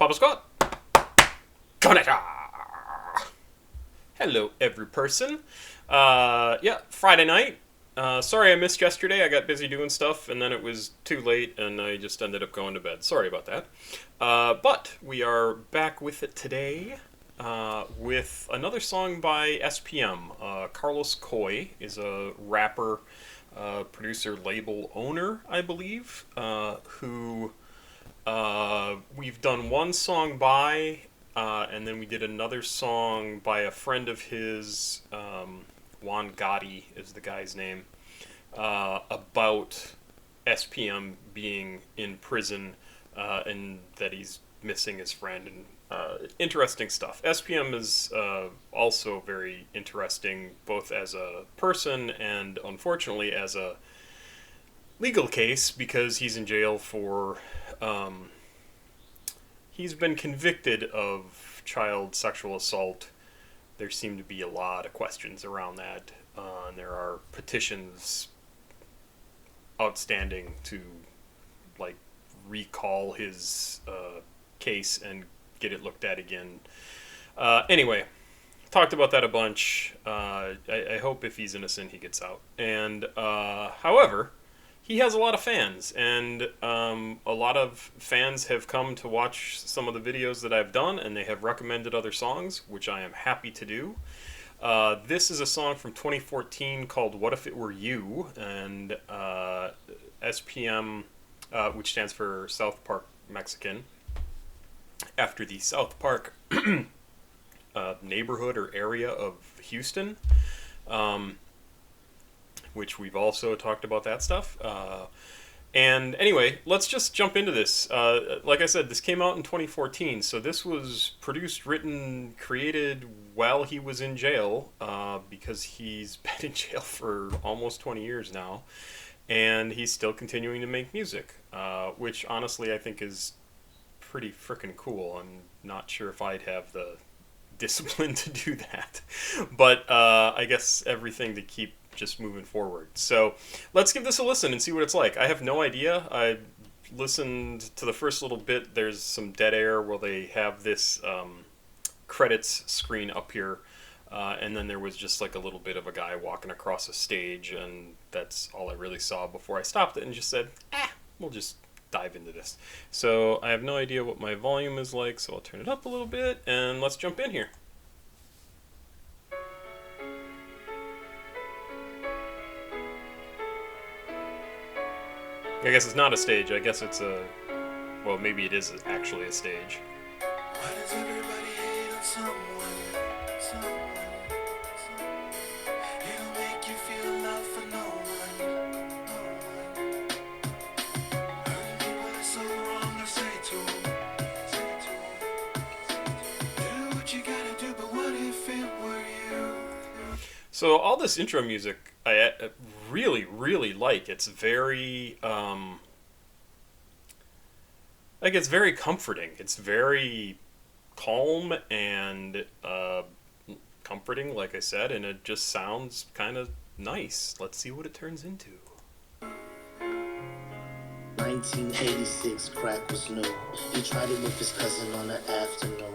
Papa Scott. Konnichiwa. Hello, every person. Friday night. Sorry I missed yesterday. I got busy doing stuff, and then it was too late, and I just ended up going to bed. Sorry about that. But we are back with it today with another song by SPM. Carlos Coy is a rapper, producer, label owner, I believe, who we've done one song by, and then we did another song by a friend of his, Juan Gotti is the guy's name, about SPM being in prison and that he's missing his friend, and interesting stuff. SPM is also very interesting, both as a person and unfortunately as a legal case, because he's in jail for he's been convicted of child sexual assault. There seem to be a lot of questions around that, and there are petitions outstanding to recall his case and get it looked at again. Anyway, talked about that a bunch. I hope if he's innocent he gets out. And however, he has a lot of fans, and a lot of fans have come to watch some of the videos that I've done, and they have recommended other songs, which I am happy to do. This is a song from 2014 called What If It Were You, and SPM, which stands for South Park Mexican, after the South Park neighborhood or area of Houston, which we've also talked about that stuff. And anyway, let's just jump into this. Like I said, this came out in 2014, so this was produced, written, created while he was in jail, because he's been in jail for almost 20 years now, and he's still continuing to make music, which honestly I think is pretty freaking cool. I'm not sure if I'd have the discipline to do that, but I guess everything to keep just moving forward. So let's give this a listen and see what it's like. I have no idea. I listened to the first little bit. There's some dead air where they have this credits screen up here, and then there was just like a little bit of a guy walking across a stage, and that's all I really saw before I stopped it and just said, we'll just dive into this. So I have no idea what my volume is like, so I'll turn it up a little bit and let's jump in here. I guess it's not a stage. I guess it's a... Well, maybe it is actually a stage. Why does everybody hate on someone? It'll make you feel love for no one. Hurting people is so wrong to say to them. Do what you gotta do, but what if it were you? So all this intro music, I really, really like. It's very, it's very comforting. It's very calm and comforting, like I said, and it just sounds kind of nice. Let's see what it turns into. 1986, crack was new. He tried it with his cousin on an afternoon.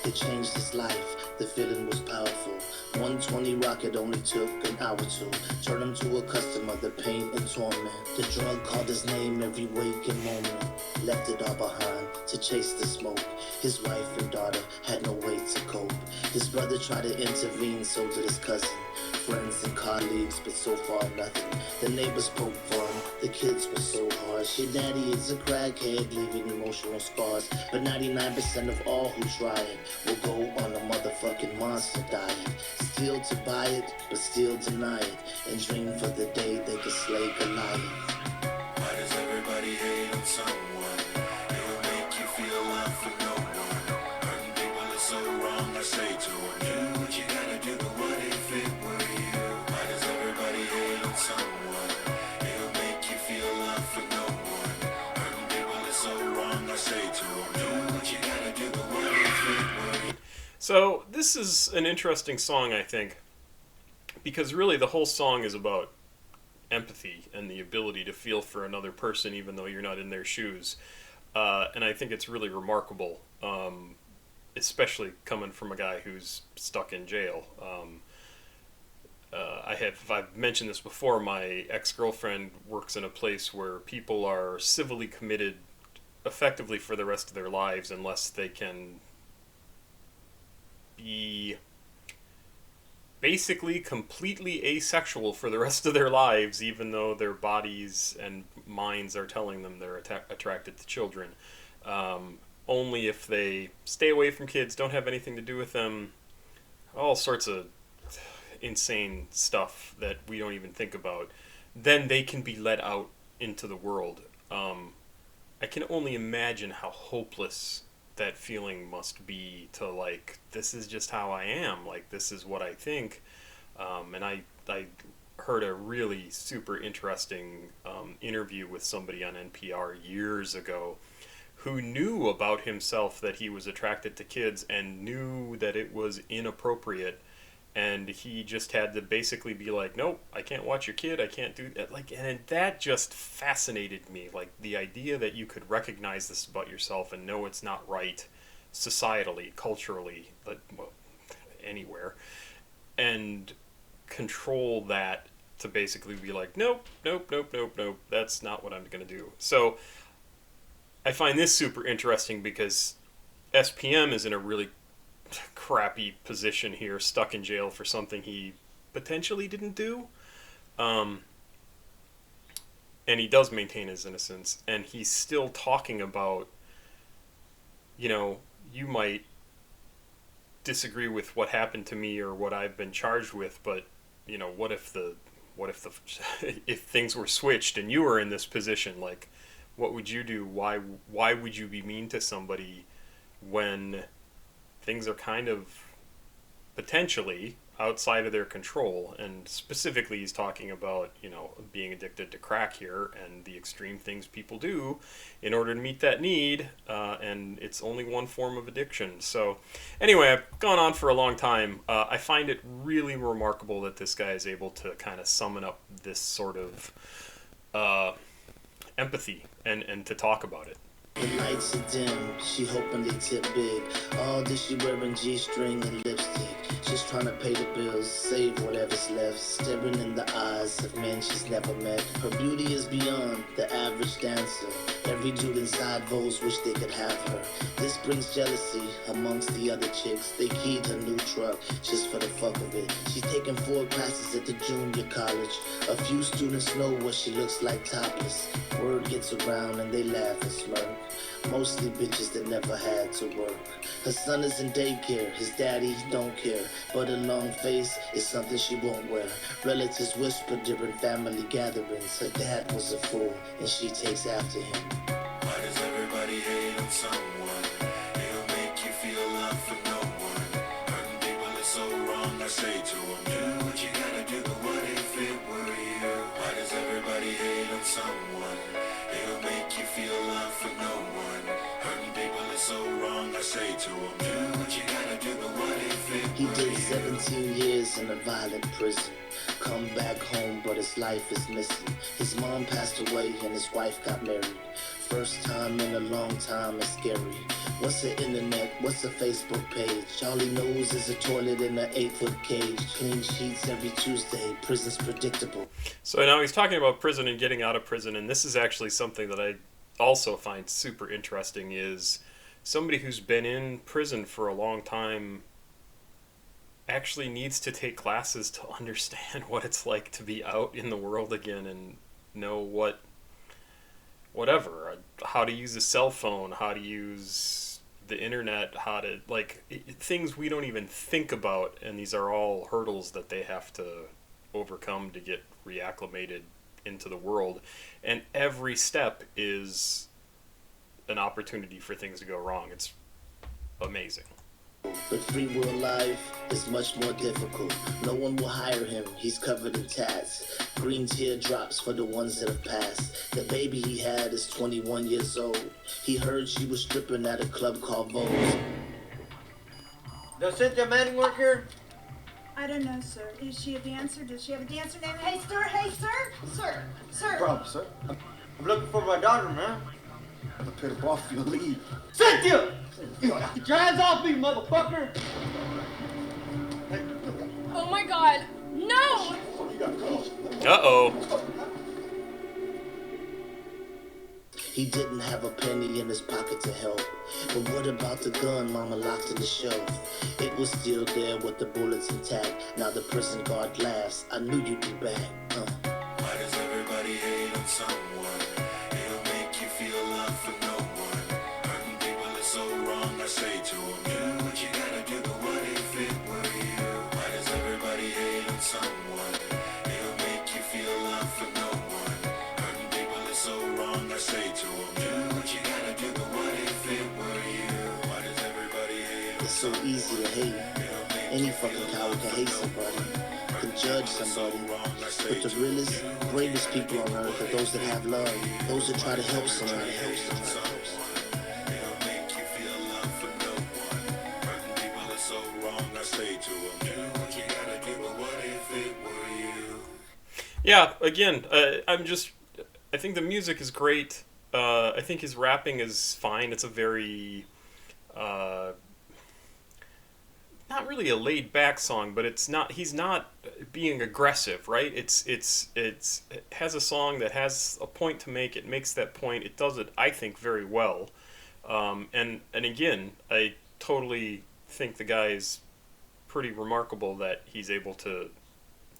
It changed his life, the feeling was powerful. 120 rocket only took an hour or two. Turned him to a customer, the pain and torment. The drug called his name every waking moment. Left it all behind to chase the smoke. His wife and daughter had no way to cope. His brother tried to intervene, so did his cousin. Friends and colleagues, but so far nothing. The neighbors spoke for him, the kids were so harsh. Your daddy is a crackhead, leaving emotional scars. But 99% of all who try it will go on a motherfucking monster diet. Steal to buy it, but still deny it. And dream for the day they can slay Goliath. Why does everybody hate on someone? It'll make you feel love for no one. Hurting people is so wrong, I say to them. Do what you gotta do, but what if it were you? Why does everybody hate on someone? It'll make you feel love for no one. Hurting people is so wrong, I say to them. Do what you gotta do, but what if it were you? So this is an interesting song, I think, because really the whole song is about empathy and the ability to feel for another person even though you're not in their shoes. And I think it's really remarkable, especially coming from a guy who's stuck in jail. I've mentioned this before. My ex-girlfriend works in a place where people are civilly committed effectively for the rest of their lives unless they can be basically completely asexual for the rest of their lives, even though their bodies and minds are telling them they're attracted to children. Only if they stay away from kids, don't have anything to do with them, all sorts of insane stuff that we don't even think about, then they can be let out into the world. I can only imagine how hopeless that feeling must be to, like, this is just how I am, like, this is what I think. And I heard a really super interesting interview with somebody on NPR years ago who knew about himself that he was attracted to kids and knew that it was inappropriate, and he just had to basically be like, nope, I can't watch your kid, I can't do that. Like, and that just fascinated me, like the idea that you could recognize this about yourself and know it's not right societally, culturally, but, well, anywhere, and control that to basically be like, nope, nope, nope, nope, nope, that's not what I'm going to do. So I find this super interesting because SPM is in a really crappy position here, stuck in jail for something he potentially didn't do. Um, and he does maintain his innocence, and he's still talking about, you might disagree with what happened to me or what I've been charged with, but what if the if things were switched and you were in this position? Like, what would you do? Why would you be mean to somebody when things are kind of potentially outside of their control? And specifically, he's talking about, being addicted to crack here and the extreme things people do in order to meet that need, and it's only one form of addiction. So anyway, I've gone on for a long time. I find it really remarkable that this guy is able to kind of summon up this sort of empathy and to talk about it. The lights are dim, she hoping they tip big. All this she wearing G-string and lipstick. Just trying to pay the bills, save whatever's left. Staring in the eyes of men she's never met. Her beauty is beyond the average dancer. Every dude inside vows wish they could have her. This brings jealousy amongst the other chicks. They keyed her new truck just for the fuck of it. She's taking 4 classes at the junior college. A few students know what she looks like topless. Word gets around and they laugh and smirk. Mostly bitches that never had to work. Her son is in daycare, his daddy don't care. But a long face is something she won't wear. Relatives whisper during family gatherings. Her dad was a fool and she takes after him. Why does everybody hate on someone? It'll make you feel love for no one. Hurting people is so wrong, I say to them, do what you gotta do, but what if it were you? Why does everybody hate on someone? It'll make you feel love for no one. Hurting people is so wrong, I say to them, do what you gotta do, but what if it He were did you? 17 years in a violent prison. Come back home, but his life is missing. His mom passed away and his wife got married. First time in a long time, it's scary. What's the internet? What's the Facebook page? All he knows is a toilet in an 8-foot cage. Clean sheets every Tuesday. Prison's predictable. So now he's talking about prison and getting out of prison, and this is actually something that I also find super interesting, is somebody who's been in prison for a long time actually needs to take classes to understand what it's like to be out in the world again and know whatever, how to use a cell phone, how to use the internet, how to, like, things we don't even think about, and these are all hurdles that they have to overcome to get reacclimated into the world, and every step is an opportunity for things to go wrong. It's amazing. But free will life is much more difficult. No one will hire him, he's covered in tats. Green teardrops for the ones that have passed. The baby he had is 21 years old. He heard she was stripping at a club called Vogue. Does Cynthia Manning work here? I don't know, sir. Is she a dancer? Does she have a dancer named Hey, sir? Hey, sir? Sir. Problem, sir. I'm looking for my daughter, man. I'm gonna put a off your leave. Cynthia! Get your hands off me, motherfucker! Oh my god. No! Uh-oh. He didn't have a penny in his pocket to help. But what about the gun mama locked in the shelf? It was still there with the bullets intact. Now the prison guard laughs. I knew you'd be back. Why does everybody hate on someone? It'll make you feel love for no one. Hurting people is so wrong, I say to them, do what you gotta do, but what if it were you? Why does everybody hate on someone? It'll make you feel love for no one. Hurting people is so wrong, I say to them, do what you gotta do, but what if it were you? Why does everybody hate on It's so easy to hate. Any fucking coward can hate somebody, can judge somebody. But the realest, bravest people on earth are those that have love, those that try to help somebody. It'll make you feel love for no one. Hurting people is so wrong, I say to them, do what you gotta do, but what if it were you? Yeah, again, I think the music is great. I think his rapping is fine. It's a very, not really a laid back song, but he's not being aggressive, right? It has a song that has a point to make. It makes that point. It does it, I think, very well. And again, I totally think the guy is pretty remarkable that he's able to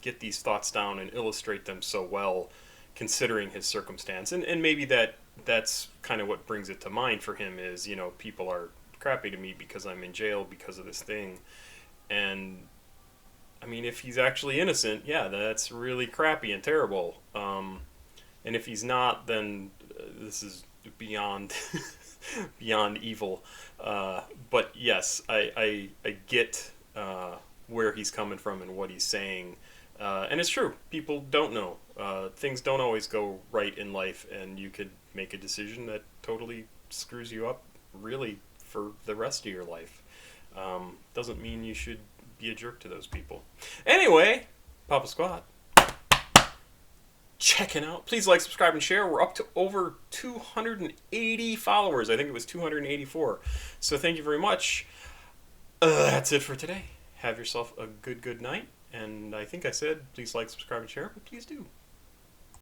get these thoughts down and illustrate them so well, considering his circumstance. And maybe that's kind of what brings it to mind for him is, people are crappy to me because I'm in jail because of this thing. And I mean, if he's actually innocent, yeah, that's really crappy and terrible. And if he's not, then this is beyond beyond evil. But yes, I get where he's coming from and what he's saying. And it's true. People don't know. Things don't always go right in life, and you could make a decision that totally screws you up, really, for the rest of your life. Doesn't mean you should be a jerk to those people. Anyway, Papa Squat, checking out. Please like, subscribe, and share. We're up to over 280 followers. I think it was 284. So thank you very much. That's it for today. Have yourself a good night. And I think I said please like, subscribe, and share, but please do.